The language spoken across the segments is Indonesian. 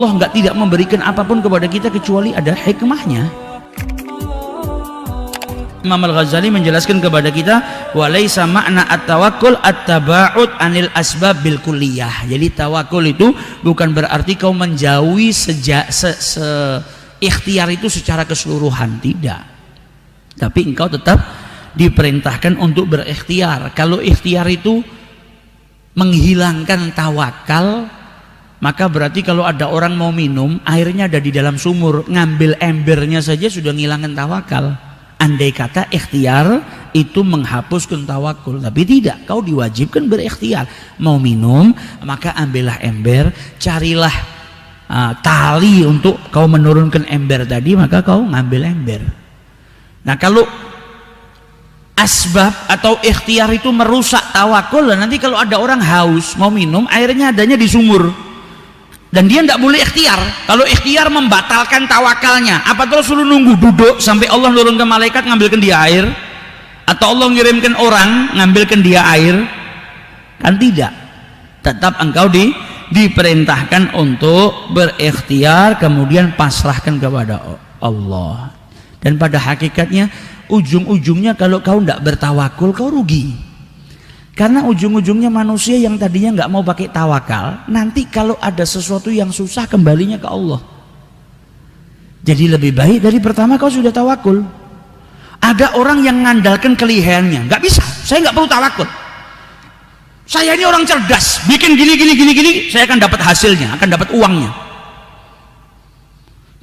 Allah nggak tidak memberikan apapun kepada kita kecuali ada hikmahnya. Imam Al-Ghazali menjelaskan kepada kita, walaisa makna at-tawakkul at-taba'ud anil asbab bil kulliyah. Jadi tawakul itu bukan berarti kau menjauhi ikhtiar itu secara keseluruhan, tidak. Tapi engkau tetap diperintahkan untuk berikhtiar. Kalau ikhtiar itu menghilangkan tawakal, maka berarti kalau ada orang mau minum, airnya ada di dalam sumur, ngambil embernya saja sudah ngilangkan tawakal. Andai kata ikhtiar itu menghapuskan tawakul, tapi tidak, kau diwajibkan berikhtiar. Mau minum, maka ambillah ember, carilah tali untuk kau menurunkan ember tadi, maka kau ngambil ember. Nah, kalau asbab atau ikhtiar itu merusak tawakul, nanti kalau ada orang haus mau minum, airnya adanya di sumur dan dia tidak boleh ikhtiar. Kalau ikhtiar membatalkan tawakalnya. Apa terus suruh nunggu duduk sampai Allah nurunkan malaikat ngambilkan dia air, atau Allah ngirimkan orang ngambilkan dia air? Kan tidak. Tetap engkau diperintahkan untuk berikhtiar, kemudian pasrahkan kepada Allah. Dan pada hakikatnya ujung-ujungnya kalau kau tidak bertawakul, kau rugi. Karena ujung-ujungnya manusia yang tadinya nggak mau pakai tawakal, nanti kalau ada sesuatu yang susah kembalinya ke Allah. Jadi lebih baik dari pertama kau sudah tawakul. Ada orang yang ngandalkan kelihayannya, nggak bisa, saya nggak perlu tawakul. Saya ini orang cerdas, bikin gini, saya akan dapat hasilnya, akan dapat uangnya.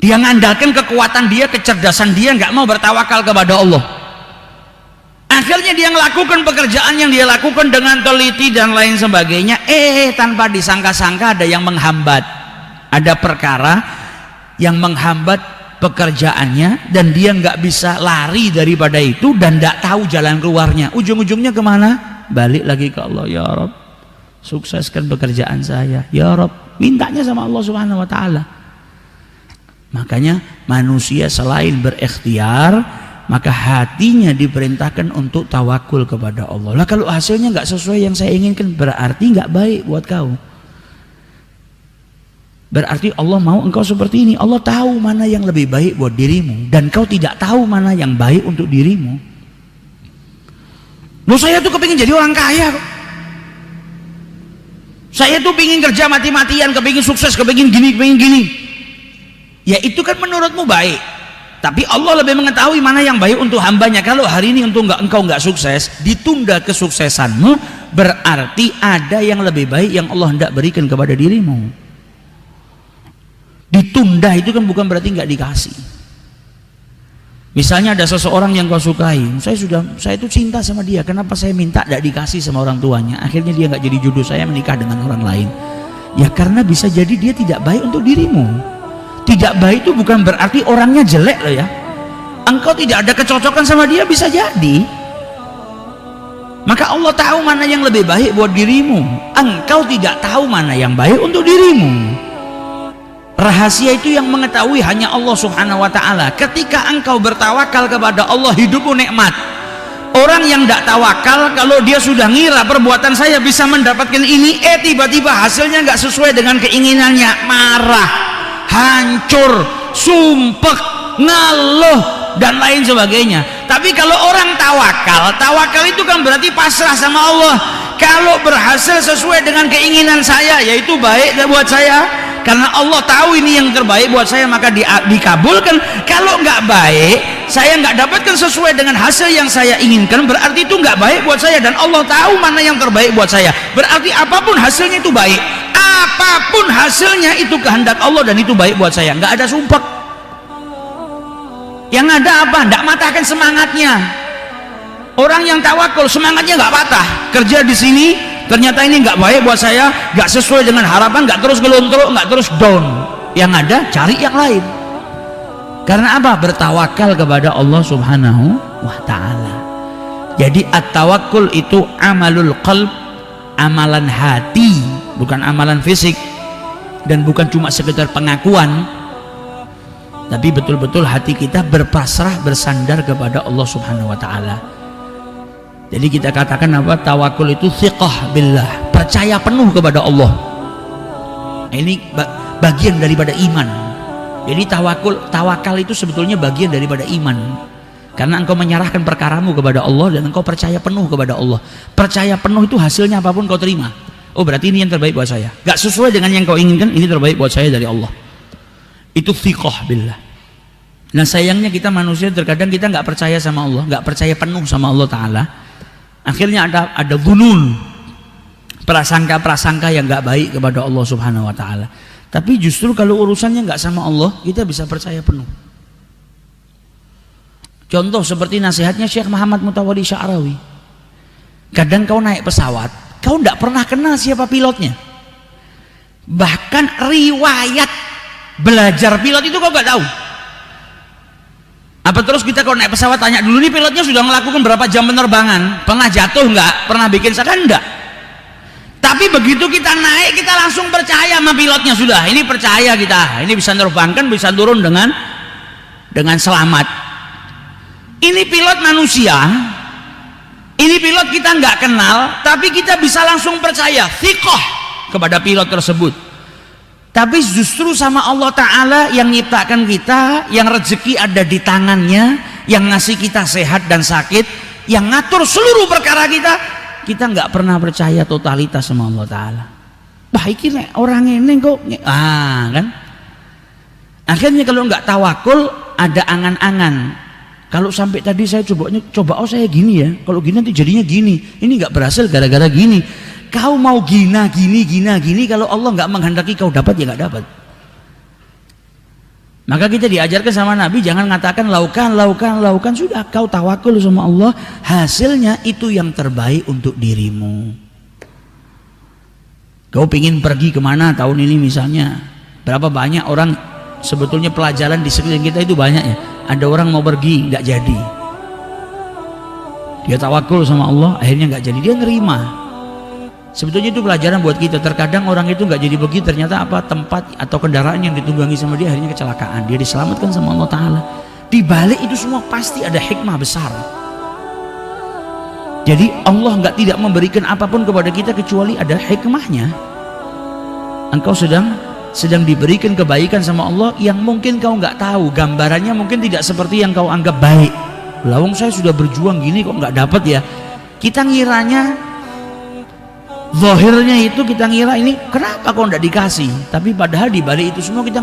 Dia ngandalkan kekuatan dia, kecerdasan dia, nggak mau bertawakal kepada Allah. Akhirnya dia melakukan pekerjaan yang dia lakukan dengan teliti dan lain sebagainya, tanpa disangka-sangka ada yang menghambat, ada perkara yang menghambat pekerjaannya, dan dia nggak bisa lari daripada itu dan nggak tahu jalan keluarnya. Ujung-ujungnya kemana? Balik lagi ke Allah. Ya Rob, sukseskan pekerjaan saya. Ya Rob, mintanya sama Allah Subhanahu Wa Taala. Makanya manusia selain berikhtiar, maka hatinya diperintahkan untuk tawakul kepada Allah. Lah kalau hasilnya nggak sesuai yang saya inginkan, berarti nggak baik buat kau. Berarti Allah mau engkau seperti ini. Allah tahu mana yang lebih baik buat dirimu, dan kau tidak tahu mana yang baik untuk dirimu. Loh, saya tuh kepingin jadi orang kaya kok. Saya tuh pingin kerja mati-matian, kepingin sukses, kepingin gini. Ya itu kan menurutmu baik, tapi Allah lebih mengetahui mana yang baik untuk hambanya. Kalau hari ini engkau nggak sukses, ditunda kesuksesanmu, berarti ada yang lebih baik yang Allah hendak berikan kepada dirimu. Ditunda itu kan bukan berarti nggak dikasih. Misalnya ada seseorang yang kau sukai, saya itu cinta sama dia, kenapa saya minta tidak dikasih sama orang tuanya, akhirnya dia nggak jadi jodoh saya, menikah dengan orang lain. Ya karena bisa jadi dia tidak baik untuk dirimu. Tidak baik itu bukan berarti orangnya jelek loh ya. Engkau tidak ada kecocokan sama dia, bisa jadi. Maka Allah tahu mana yang lebih baik buat dirimu. Engkau tidak tahu mana yang baik untuk dirimu. Rahasia itu yang mengetahui hanya Allah Subhanahu Wa Taala. Ketika engkau bertawakal kepada Allah, hidupmu nikmat. Orang yang tidak tawakal, kalau dia sudah ngira perbuatan saya bisa mendapatkan ini, tiba-tiba hasilnya nggak sesuai dengan keinginannya, marah, hancur, sumpek, ngeluh dan lain sebagainya. Tapi kalau orang tawakal itu kan berarti pasrah sama Allah. Kalau berhasil sesuai dengan keinginan saya, yaitu baik buat saya, karena Allah tahu ini yang terbaik buat saya, maka dikabulkan. Kalau nggak baik, saya nggak dapatkan sesuai dengan hasil yang saya inginkan, berarti itu nggak baik buat saya, dan Allah tahu mana yang terbaik buat saya. Berarti apapun hasilnya itu baik, apapun hasilnya itu kehendak Allah dan itu baik buat saya. Nggak ada sumpek. Yang ada apa? Nggak matahkan semangatnya. Orang yang tawakul semangatnya nggak patah. Kerja di sini ternyata ini nggak baik buat saya, nggak sesuai dengan harapan, nggak terus gelontrok, nggak terus down. Yang ada cari yang lain. Karena apa? Bertawakal kepada Allah Subhanahu Wa Taala. Jadi at-tawakkul itu amalul qalb, amalan hati, bukan amalan fisik, dan bukan cuma sekedar pengakuan, tapi betul-betul hati kita berpasrah, bersandar kepada Allah Subhanahu Wa Taala. Jadi kita katakan apa? Tawakul itu thiqah billah, percaya penuh kepada Allah. Ini bagian daripada iman. Jadi tawakal itu sebetulnya bagian daripada iman, karena engkau menyerahkan perkaramu kepada Allah dan engkau percaya penuh kepada Allah. Percaya penuh itu hasilnya apapun kau terima. Oh berarti ini yang terbaik buat saya, gak sesuai dengan yang kau inginkan, ini terbaik buat saya dari Allah. Itu thiqah billah. Nah sayangnya kita manusia terkadang kita nggak percaya sama Allah, nggak percaya penuh sama Allah Ta'ala. Akhirnya ada dhunun, prasangka-prasangka yang nggak baik kepada Allah Subhanahu Wa Ta'ala. Tapi justru kalau urusannya nggak sama Allah, kita bisa percaya penuh. Contoh seperti nasihatnya Syekh Muhammad Mutawalli Sya'rawi. Kadang kau naik pesawat, kau nggak pernah kenal siapa pilotnya. Bahkan riwayat belajar pilot itu kau nggak tahu. Apa terus kita kalau naik pesawat tanya dulu nih pilotnya sudah melakukan berapa jam penerbangan, pernah jatuh nggak, pernah bikin sakan enggak. Tapi begitu kita naik kita langsung percaya sama pilotnya, sudah ini percaya kita, ini bisa menerbangkan, bisa turun dengan selamat. Ini pilot manusia, ini pilot kita nggak kenal, tapi kita bisa langsung percaya, thiqah kepada pilot tersebut. Tapi justru sama Allah Ta'ala yang nyiptakan kita, yang rezeki ada di tangannya, yang ngasih kita sehat dan sakit, yang ngatur seluruh perkara kita nggak pernah percaya totalitas sama Allah Ta'ala. Baik ini orang ini kok kan. Akhirnya kalau nggak tawakul ada angan-angan. Kalau sampai tadi saya coba saya gini ya, kalau gini nanti jadinya gini, ini nggak berhasil gara-gara gini. Kau mau gini, kalau Allah nggak menghendaki kau dapat ya nggak dapat. Maka kita diajarkan sama Nabi jangan mengatakan laukan, sudah kau tawakul sama Allah, hasilnya itu yang terbaik untuk dirimu. Kau pingin pergi kemana tahun ini misalnya, berapa banyak orang sebetulnya pelajaran di sekeliling kita itu banyak ya. Ada orang mau pergi nggak jadi, dia tawakul sama Allah akhirnya nggak jadi, dia nerima. Sebetulnya itu pelajaran buat kita. Terkadang orang itu nggak jadi pergi, ternyata apa, tempat atau kendaraan yang ditunggangi sama dia akhirnya kecelakaan, dia diselamatkan sama Allah Ta'ala. Di balik itu semua pasti ada hikmah besar. Jadi Allah tidak memberikan apapun kepada kita kecuali ada hikmahnya. Engkau sedang diberikan kebaikan sama Allah yang mungkin kau nggak tahu, gambarannya mungkin tidak seperti yang kau anggap baik. Lawang saya sudah berjuang gini kok nggak dapat ya. Kita ngiranya, zahirnya itu kita ngira ini kenapa kok nggak dikasih, tapi padahal di balik itu semua kita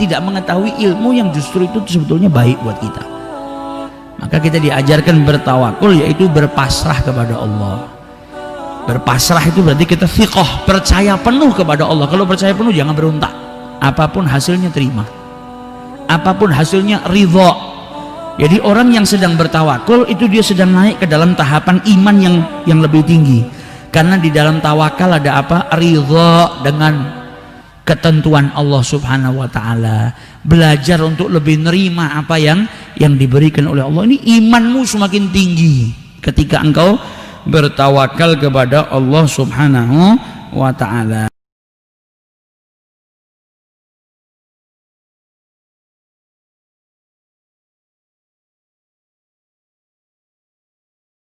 tidak mengetahui ilmu yang justru itu sebetulnya baik buat kita. Maka kita diajarkan bertawakul, yaitu berpasrah kepada Allah. Berpasrah itu berarti kita thiqah, percaya penuh kepada Allah. Kalau percaya penuh jangan berontak, apapun hasilnya terima, apapun hasilnya ridha. Jadi orang yang sedang bertawakul itu dia sedang naik ke dalam tahapan iman yang lebih tinggi. Karena di dalam tawakal ada apa? Ridha dengan ketentuan Allah Subhanahu Wa Ta'ala. Belajar untuk lebih nerima apa yang diberikan oleh Allah. Ini imanmu semakin tinggi ketika engkau bertawakal kepada Allah Subhanahu Wa Ta'ala.